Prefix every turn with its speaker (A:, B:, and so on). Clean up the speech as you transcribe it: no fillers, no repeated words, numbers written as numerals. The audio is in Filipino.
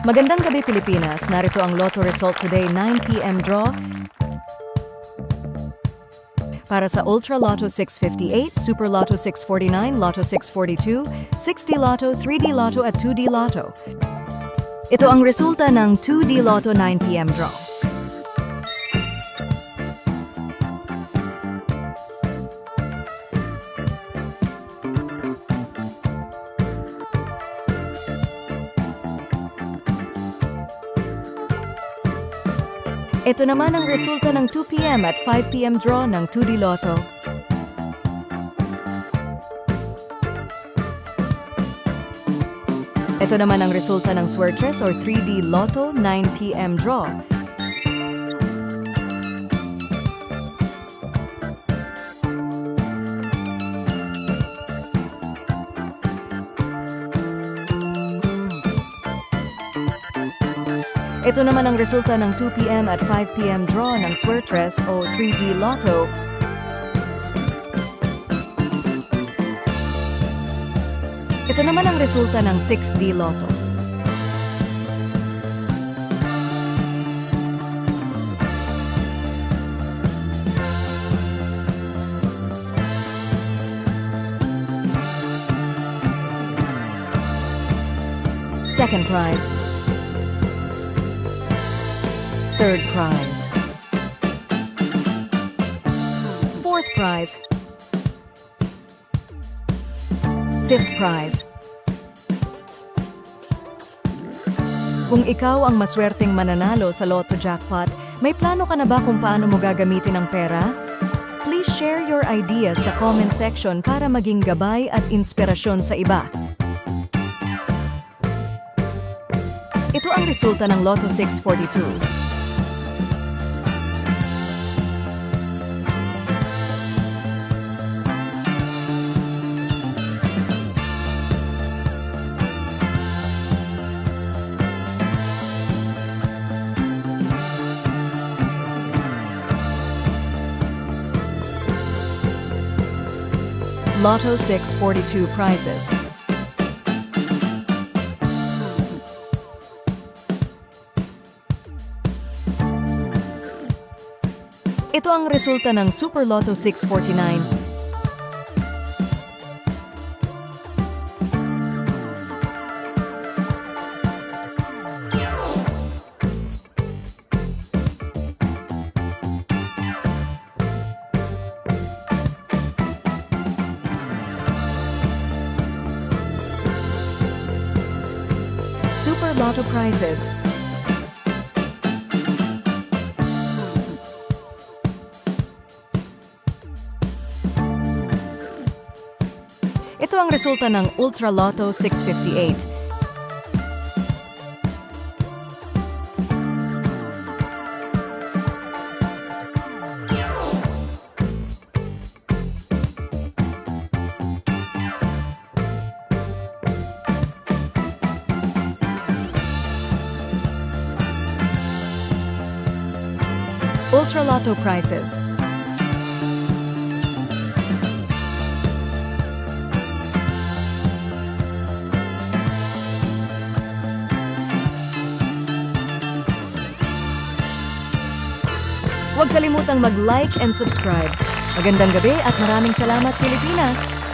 A: Magandang gabi Pilipinas, narito ang Lotto result today 9 p.m. draw para sa Ultra Lotto 658, Super Lotto 649, Lotto 642, 6D Lotto, 3D Lotto at 2D Lotto. Ito ang resulta ng 2D Lotto 9 p.m. draw. Ito naman ang resulta ng 2 p.m. at 5 p.m. draw ng 2D Lotto. Ito naman ang resulta ng Suertres or 3D Lotto 9 p.m. draw. Ito naman ang resulta ng 2 p.m. at 5 p.m. draw ng Suertres o 3D Lotto. Ito naman ang resulta ng 6D Lotto. Second prize. Third prize. Fourth prize. Fifth prize. Kung ikaw ang maswerteng mananalo sa Lotto Jackpot, may plano ka na ba kung paano mo gagamitin ang pera? Please share your ideas sa comment section para maging gabay at inspirasyon sa iba. Ito ang resulta ng Lotto 642. Lotto 642 prizes. Ito ang resulta ng Super Lotto 649. Super Lotto prizes. Ito ang resulta ng Ultra Lotto 658. Ultra Lotto prizes. Huwag kalimutang mag-like and subscribe. Magandang gabi at maraming salamat Pilipinas!